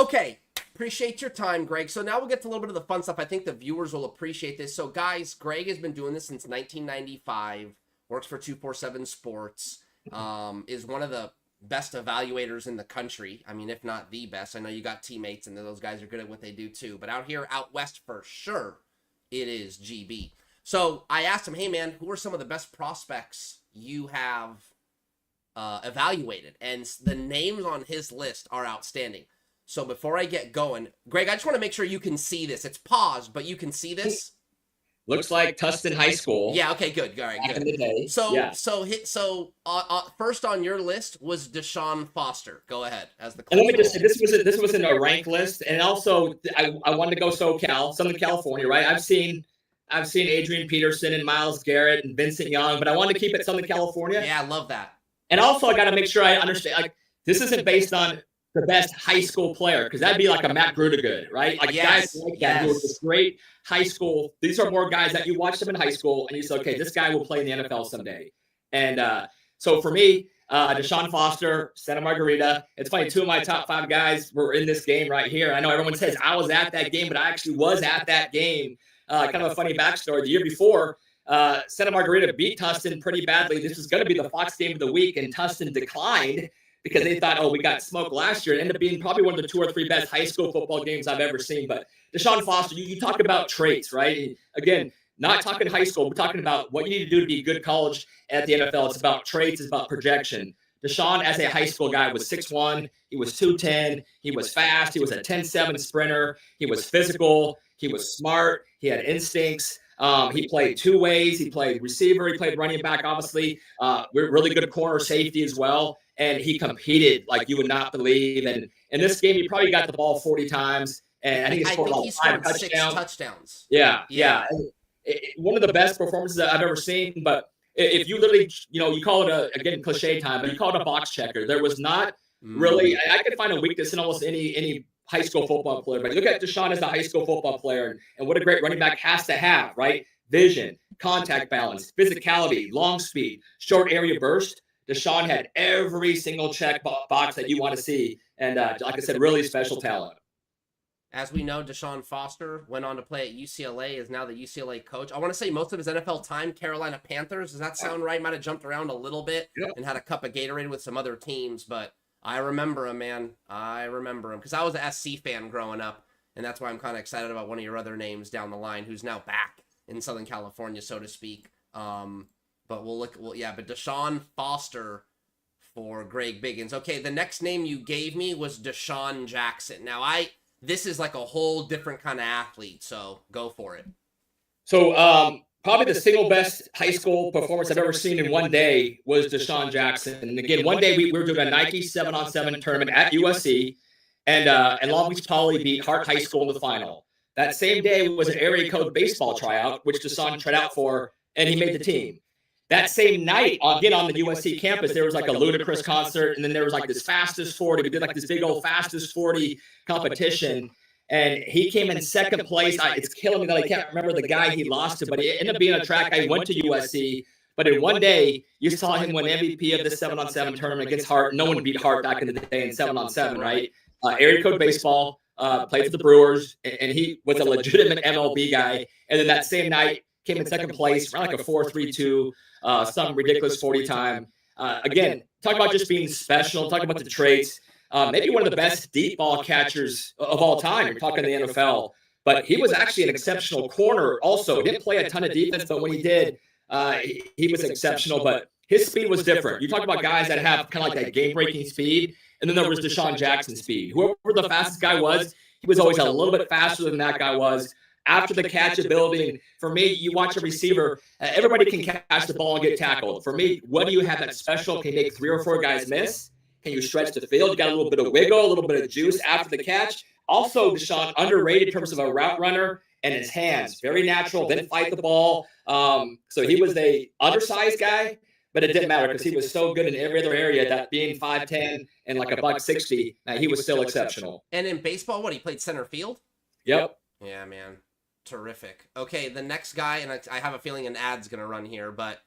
Okay. Appreciate your time, Greg. So now we'll get to a little bit of the fun stuff. I think the viewers will appreciate this. So, guys, Greg has been doing this since 1995, works for 247 Sports, is one of the best evaluators in the country. I mean, if not the best. I know you got teammates, and those guys are good at what they do, too. But out west, for sure, it is GB. So I asked him, hey, man, who are some of the best prospects you have evaluated? And the names on his list are outstanding. So before I get going, Greg, I just want to make sure you can see this. It's paused, but you can see this. Looks like Tustin High School. Yeah. Okay. Good. All right. Good. Back in the day. So first on your list was Deshaun Foster. Go ahead as the. And let me just say this wasn't a ranked list, and also I wanted to go SoCal, Southern California, right? I've seen Adrian Peterson and Myles Garrett and Vincent Young, but I wanted to keep it Southern California. Yeah, I love that. And also I got to make sure I understand. Like, this isn't based on the best high school player, because that'd be like a Matt Grudegood, right? Like guys like that who are just great high school. These are more guys that you watch them in high school and you say, okay, this guy will play in the NFL someday. And so for me, Deshaun Foster, Santa Margarita. It's funny, two of my top 5 guys were in this game right here. I know everyone says I was at that game, but I actually was at that game. Kind of a funny backstory. The year before, Santa Margarita beat Tustin pretty badly. This was going to be the Fox game of the week, and Tustin declined because they thought, oh, we got smoked last year. It ended up being probably one of the 2 or 3 best high school football games I've ever seen. But Deshaun Foster, you talk about traits, right? And again, not talking high school, we're talking about what you need to do to be a good college at the NFL. It's about traits, it's about projection. Deshaun, as a high school guy, was 6'1", he was 210, he was fast, he was a 10-7 sprinter, he was physical, he was smart, he had instincts. He played 2 ways. He played receiver. He played running back, obviously. We're really good corner safety as well. And he competed like you would not believe. And in this game, he probably got the ball 40 times. And I think he scored 5 6 touchdowns. Yeah. One of the best performances that I've ever seen. But if you literally, you call it again, cliche time, but you call it a box checker. There was not really, I could find a weakness in almost any high school football player, but look at Deshaun as a high school football player and what a great running back has to have, right? Vision, contact balance, physicality, long speed, short area burst. Deshaun had every single check box that you want to see. And like I said, really special talent. As we know, Deshaun Foster went on to play at UCLA, is now the UCLA coach. I want to say most of his NFL time, Carolina Panthers. Does that sound right? Might have jumped around a little bit and had a cup of Gatorade with some other teams, but I remember him, man. I remember him because I was an SC fan growing up, and that's why I'm kind of excited about one of your other names down the line, who's now back in Southern California, so to speak. But but Deshaun Foster for Greg Biggins. Okay, the next name you gave me was Desean Jackson. Now, this is like a whole different kind of athlete, so go for it. So, probably the single best high school performance I've ever seen in one day was Deshaun Jackson. And again, one day we were doing a Nike 7-on-7 tournament at USC, and Long Beach Poly beat Hart High School in the final. That same day was an area code baseball tryout, which Deshaun tried out for, and he made the team. That same night, again on the USC campus, there was like a ludicrous concert, and then there was like this fastest 40. We did like this big old fastest 40 competition. And he came in second place. It's killing me that I can't remember the guy he lost to, but he ended up being a track guy. He went to USC. But in one day, you saw him win MVP of the 7-on-7 tournament against Hart. No one beat Hart back in the day in 7-on-7, right? Area code baseball, played for the Brewers, and he was a legitimate MLB guy. And then that same night, came in second place, ran like a 4.32, some ridiculous 40 time. Again, talk about just being special, talk about the traits. Maybe one of the best deep ball catchers of all time. You're talking the NFL, but he was actually an exceptional corner. Also, didn't play a ton of defense, but when he did, he was exceptional. But his speed was different. You talk about guys that have kind of like that game-breaking speed, and then there was Deshaun Jackson's speed. Whoever the fastest guy was, he was always a little bit faster than that guy was. After the catch ability, and for me, you watch a receiver, everybody can catch the ball and get tackled. For me, what do you have that's special? Can you make 3 or 4 guys miss? Can you stretch the field? You got a little bit of wiggle, a little bit of juice after the catch. Also, Deshaun, underrated in terms of a route runner and his hands. Very natural, didn't fight the ball. So he was a undersized guy, but it didn't matter because he was so good in every other area that being 5'10" and like a $160, he was still exceptional. And in baseball, he played center field? Yep. Yeah, man. Terrific. Okay, the next guy, and I have a feeling an ad's going to run here, but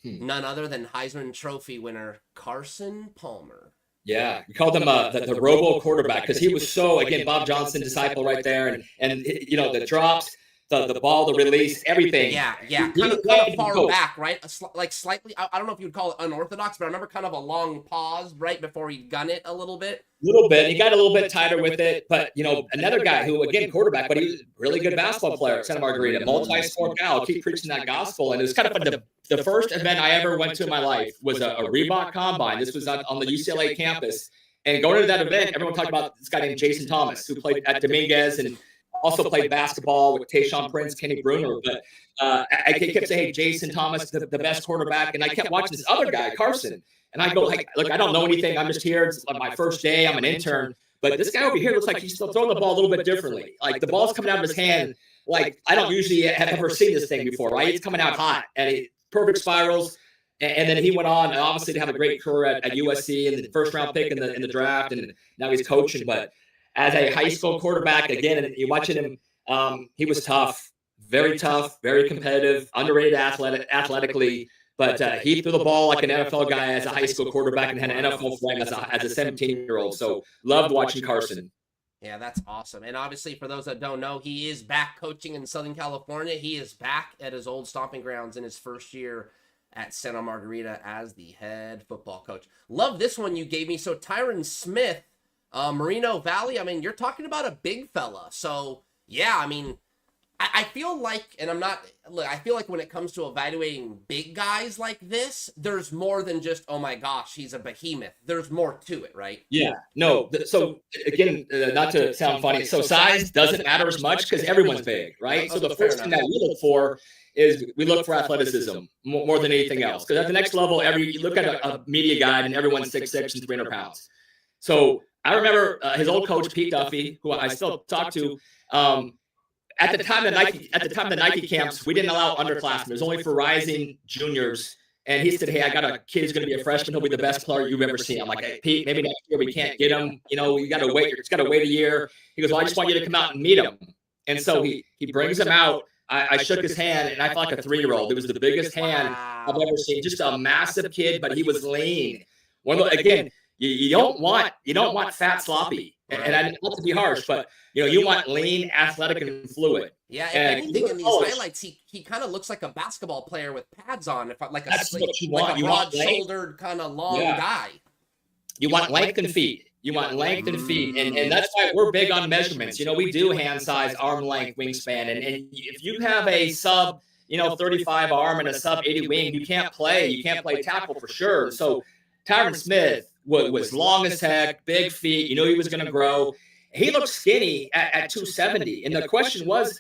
none other than Heisman Trophy winner Carson Palmer. Yeah, we called him the robo quarterback because he was so, again, Bob Johnson disciple right there, and the drops, the ball, the release, everything. Yeah, kind of far back, right? Like slightly. I don't know if you would call it unorthodox, but I remember kind of a long pause right before he'd gun it a little bit. He got a little bit tighter with it, but another guy who, again, quarterback, but he was a really good basketball player at Santa Margarita, multi-sport guy. I'll keep preaching that gospel, and it was kind of fun. The first event I ever went to in my life was a Reebok Combine. This was on the UCLA campus. And going to that event, everyone talked about this guy named Jason Thomas, who played at Dominguez and also played basketball with Tayshaun Prince, Kenny Bruner. But I kept saying, hey, Jason Thomas, the best quarterback. And I kept watching this other guy, Carson. And I go, look, I don't know anything. I'm just here. It's my first day. I'm an intern. But this guy over here looks like he's still throwing the ball a little bit differently. Like the ball's coming out of his hand. Like I don't usually have ever seen this thing before, right? It's coming out hot and perfect spirals. And then he went on, obviously, to have a great career at USC and the first round pick in the draft, and now he's coaching. But as a high school quarterback, again, and you're watching him, he was tough, very competitive, underrated athletically. But he threw the ball like an NFL guy as a high school quarterback and had an NFL frame as a 17-year-old. So loved watching Carson. Yeah, that's awesome. And obviously, for those that don't know, he is back coaching in Southern California. He is back at his old stomping grounds in his first year at Santa Margarita as the head football coach. Love this one you gave me. So Tyron Smith, Moreno Valley. I mean, you're talking about a big fella. So yeah, I mean, I feel like, and I feel like when it comes to evaluating big guys like this, there's more than just, oh my gosh, he's a behemoth. There's more to it, right? Yeah, no. So again, not to sound funny, so size doesn't matter as much because everyone's big, right? So the first thing that we look for is we look for athleticism more than anything else. Because at the next level, you look at a media guide and everyone's 6'6" and 300 pounds. So I remember his old coach, Pete Duffy, who I still talk to, at the time of the Nike camps, we didn't allow underclassmen. It was only for rising juniors. And he said, hey, I got a kid who's going to be a freshman. He'll be the best player you've ever seen. I'm like, hey, Pete, maybe next year we can't get him. You got to wait. It's got to wait a year. He goes, well, I just want you to come out and meet him. And so he brings him out. I shook his hand, and I felt like a 3-year-old. It was the biggest hand I've ever seen. Just a massive kid, but he was lean. Again, you don't want fat, sloppy. And I didn't want to be harsh, but you want lean, athletic, and fluid. Yeah, if anything in these highlights, he kind of looks like a basketball player with pads on, like a broad-shouldered kind of long guy. You want length and feet. You want length and feet, and that's why we're big on measurements. We do hand size, arm length, wingspan, and if you have a sub, 35 arm and a sub 80 wing, you can't play tackle for sure. So Tyron Smith was long as heck, big feet. He was going to grow. He looked skinny at 270, and the question was,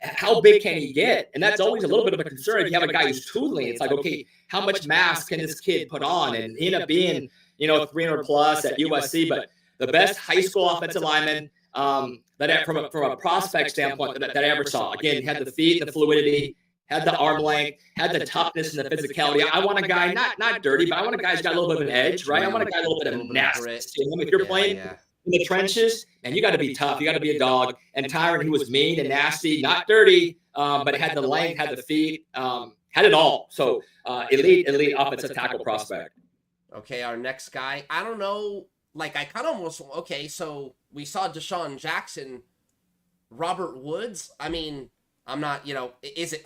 how big can he get? And that's always a little bit of a concern. If you have a guy who's too lean, it's like, okay, how much mass can this kid put on? And he ended up being 300 plus at USC, but the best high school offensive lineman that from a prospect standpoint that I ever saw. Again, had the feet, the fluidity, had the arm length, had the toughness and the physicality. I want a guy not dirty, but I want a guy who's got a little bit of an edge, right? I want a guy a little bit of nasty. If you're playing in the trenches, and you got to be tough, you got to be a dog. And Tyron, he was mean and nasty, not dirty, but had the length, had the feet, had it all. So elite offensive tackle prospect. Okay, our next guy, I don't know, like I kind of almost, okay, so we saw Desean Jackson, Robert Woods. I mean, I'm not,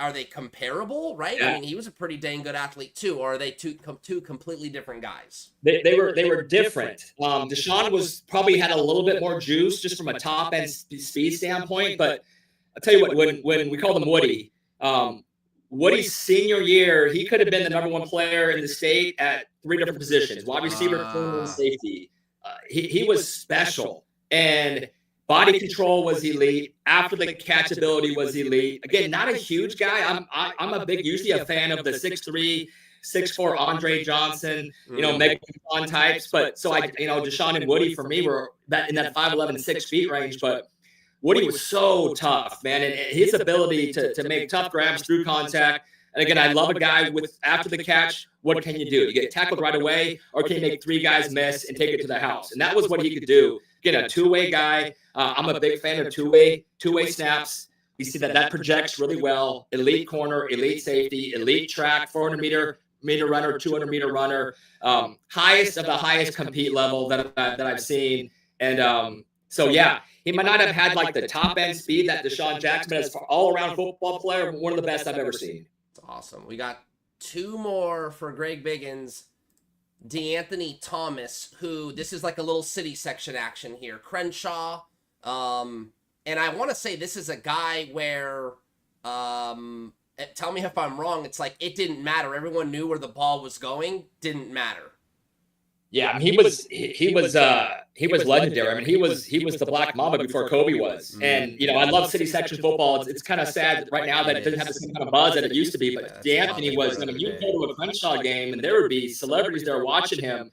are they comparable, right? Yeah. I mean, he was a pretty dang good athlete too, or are they two completely different guys? They were different. Deshaun was probably had a little bit more juice just from a top end speed standpoint, but I'll tell you what, when we called him Woody, Woody's senior year, he could have been the number one player in the state at 3 different positions: wide receiver, corner, and safety. He was special, and body control was elite. After the catch ability was elite. Again, not a huge guy. I'm usually a fan of the 6'3", 6'4" Andre Johnson, Megan Fun types. But so Deshaun and Woody for me were in that 5'11", 6 feet range, but Woody was so tough, man, and his ability to make tough grabs through contact. And again, I love a guy with after the catch. What can you do? You get tackled right away, or can you make 3 guys miss and take it to the house? And that was what he could do. Again, a two-way guy. I'm a big fan of two-way snaps. We see that projects really well. Elite corner, elite safety, elite track, 400-meter 100-meter runner, 200-meter runner, highest of the highest compete level that I've seen. And so, yeah, he might not have had like the top end speed that Deshaun Jackson, but as for all around football player, one of the best I've ever seen. It's awesome. We got two more for Greg Biggins. DeAnthony Thomas, who this is like a little city section action here. Crenshaw. And I want to say this is a guy where, tell me if I'm wrong, it's like it didn't matter. Everyone knew where the ball was going. Didn't matter. Yeah, I mean, he was legendary. I mean, he was the Black Mamba before Kobe was. And I love city section football. It's kind of sad right now that it doesn't have the same kind of buzz that it used to be. But DeAnthony was. I mean, you go to a Crenshaw game and there would be celebrities there watching him.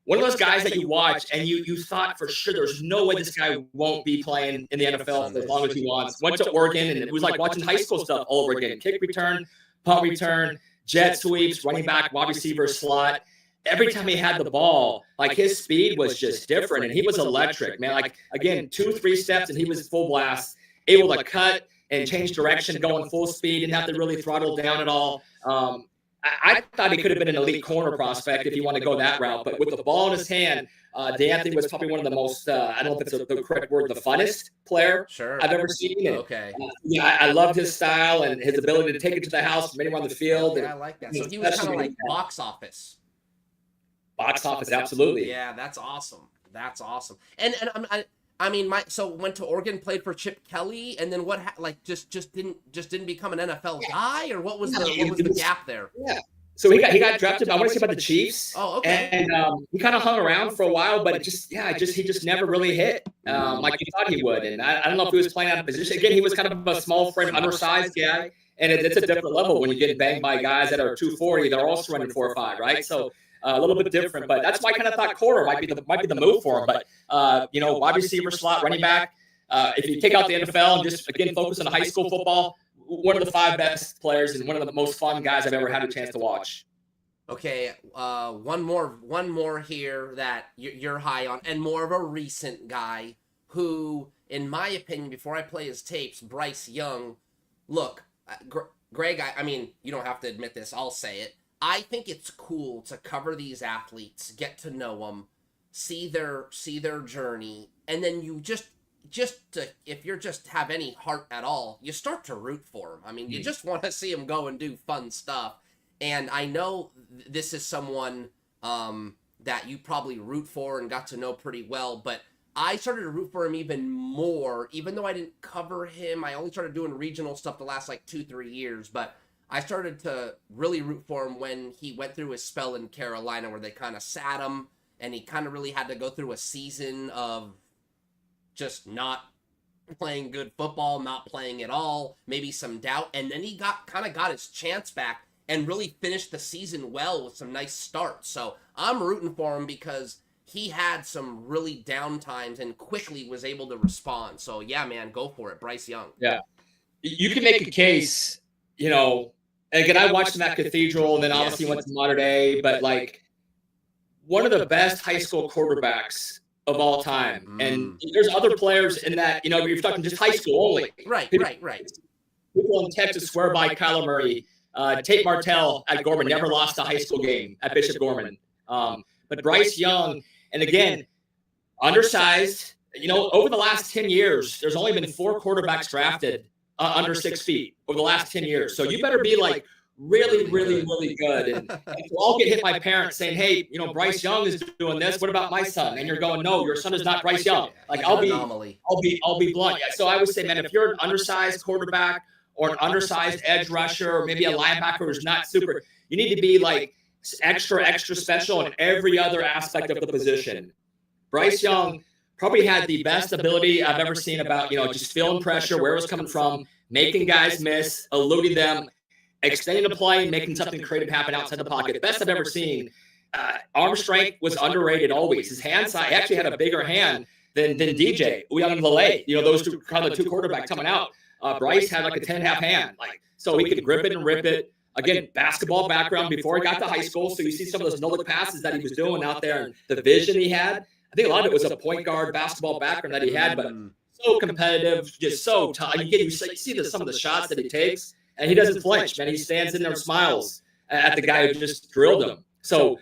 One of those guys that you watch and you thought for sure there's no way this guy won't be playing in the NFL for as long as he wants. Went to Oregon and it was like watching high school stuff all over again. Kick return, punt return, jet sweeps, running back, wide receiver, slot. Every time he had the ball, like his speed was just different, and he was electric, man. Like again, 2-3 steps, and he was full blast, able to cut and change direction, going full speed, didn't have to really throttle down at all. I thought he could have been an elite corner prospect if you want to go that route, but with the ball in his hand, DeAnthony was probably one of the most, I don't know if it's the correct word, the funnest player I've ever seen. Okay. I loved his style and his ability to take it to the house from anywhere on the field. Yeah, I like that. So he was kind of like box office. Box office, absolutely. Yeah, that's awesome. That's awesome. And I mean, so went to Oregon, played for Chip Kelly, and then what? Just didn't become an NFL guy, or what was the gap there? Yeah. So he got drafted. I want to say about the Chiefs. Oh, okay. And he kind of hung around for a while, but he just never really hit like he thought he would. And I don't know if he was playing out of position. Again, he was kind of a small frame, undersized guy, and it's a different level when you get banged by guys that are 240. They're also running 4 or 5, right? So. A little bit different, but that's why I kind of thought corner might be the move for him. But wide receiver, slot, running back. If you take out the NFL and just again focus on high school football, one of the 5 best players and one of the most fun guys I've ever had a chance to watch. Okay, one more here that you're high on, and more of a recent guy who, in my opinion, before I play his tapes, Bryce Young. Look, Greg, I mean, you don't have to admit this. I'll say it. I think it's cool to cover these athletes, get to know them, see their journey, and then you if you're just have any heart at all, you start to root for them. I mean, you just want to see them go and do fun stuff. And I know this is someone that you probably root for and got to know pretty well, but I started to root for him even more, even though I didn't cover him. I only started doing regional stuff the last 2-3 years, but I started to really root for him when he went through his spell in Carolina where they kind of sat him and he kind of really had to go through a season of just not playing good football, not playing at all, maybe some doubt. And then he got his chance back and really finished the season well with some nice starts. So I'm rooting for him because he had some really down times and quickly was able to respond. So yeah, man, go for it. Bryce Young. Yeah. You can make a case, again, I watched him at Cathedral and then obviously went to Mater Dei, but one of the best high school quarterbacks of all time. And there's other players in that, you're talking just high school only. Right. People in Texas swear by Kyler Murray. Tate Martell at Gorman never lost a high school game at Bishop Gorman. But Bryce Young, and again, undersized, over the last 10 years, there's only been 4 quarterbacks drafted under 6 feet over the last 10 years. So you better be really, really, really good. And we'll all get hit by parents saying, hey, Bryce Young is doing this. What about my son? And you're going, no, your son is not Bryce Young. I'll be blunt. Yeah. So I would say, man, if you're an undersized quarterback or an undersized edge rusher or maybe a linebacker who's not super, you need to be extra special in every other aspect of the position. Bryce Young probably had the best ability I've ever seen about, just feeling pressure, where it was coming from, making guys miss, eluding them, extending the play, and making something creative happen outside the pocket. Best I've ever seen. Arm strength was underrated always. His hand size, he actually had a bigger hand than DJ, Uyang and Lele. Those two, kind of the 2 quarterbacks coming out. Bryce had a 10.5 hand. So he could grip it and rip it. Again, basketball background before he got to high school. So you see some of those no-look passes that he was doing out there and the vision he had. I think a lot of it was a point guard basketball background that he had, but so competitive, just so tough. You see some of the shots that he takes, and he doesn't flinch, man. He stands in there and smiles. at the guy who just drilled him. So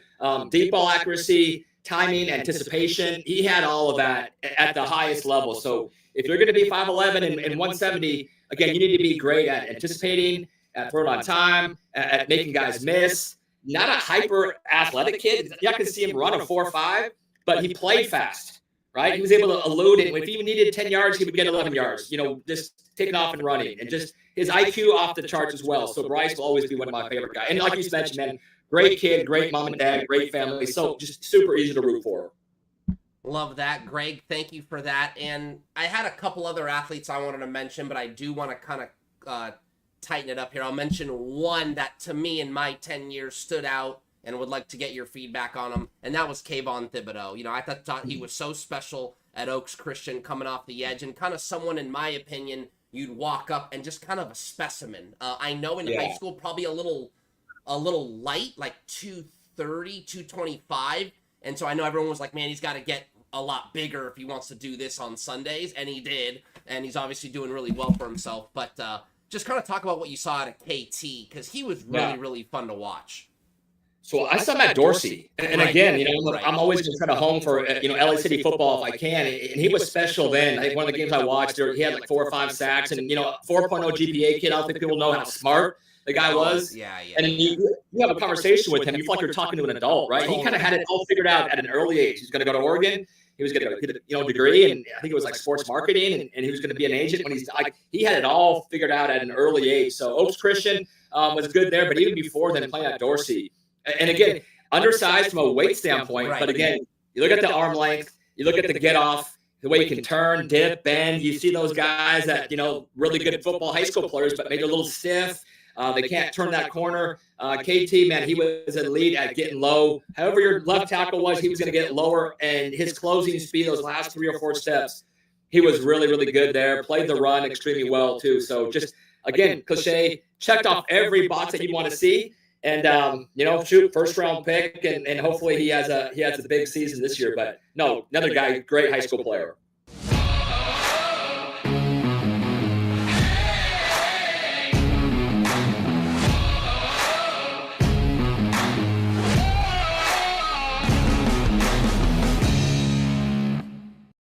deep ball accuracy, timing, anticipation, he had all of that at the highest level. So if you're going to be 5'11" and 170, again, you need to be great at anticipating, at throwing on time, at making guys miss. Not a hyper athletic kid. You're not going to see him run a 4.5, but he played fast, right? He was able to elude it. If he needed 10 yards, he would get 11 yards, just taking off and running. And just his IQ off the charts as well. So Bryce will always be one of my favorite guys. And like you mentioned, man, great kid, great mom and dad, great family. So just super easy to root for. Love that, Greg. Thank you for that. And I had a couple other athletes I wanted to mention, but I do want to kind of tighten it up here. I'll mention one that to me in my 10 years stood out and would like to get your feedback on him, and that was Kayvon Thibodeau. I thought he was so special at Oaks Christian coming off the edge, and kind of someone, in my opinion, you'd walk up and just kind of a specimen. I know in high school probably a little light, like 230, 225, and so I know everyone was like, man, he's got to get a lot bigger if he wants to do this on Sundays, and he did, and he's obviously doing really well for himself. But just kind of talk about what you saw at KT, because he was really, really fun to watch. So I saw him at Dorsey, and again, I'm always going to try to home for LA City football if I can. And he was special then. I think one of the games I watched, he had like 4 or 5 sacks, and 4.0 GPA kid. I don't think people know how smart the guy was. Yeah. And you have a conversation with him. You feel like you're talking to an adult, right? He kind of had it all figured out at an early age. He's going to go to Oregon. He was going to get a degree, and I think it was like sports marketing, and he was going to be an agent when he's like, he had it all figured out at an early age. So Oaks Christian was good there, but even before then, playing at Dorsey. And again, undersized from a weight standpoint, but again, you look at the arm length, you look at the get off, the way you can turn, dip, bend. You see those guys that, really good football high school players, but maybe a little stiff. They can't turn that corner. KT, man, he was elite at getting low. However your left tackle was, he was going to get lower, and his closing speed, those last 3 or 4 steps, he was really, really good there. Played the run extremely well, too. So just, again, cliche, checked off every box that you want to see. And, shoot, first-round pick, and hopefully he has a big season this year. But, no, another guy, great high school player.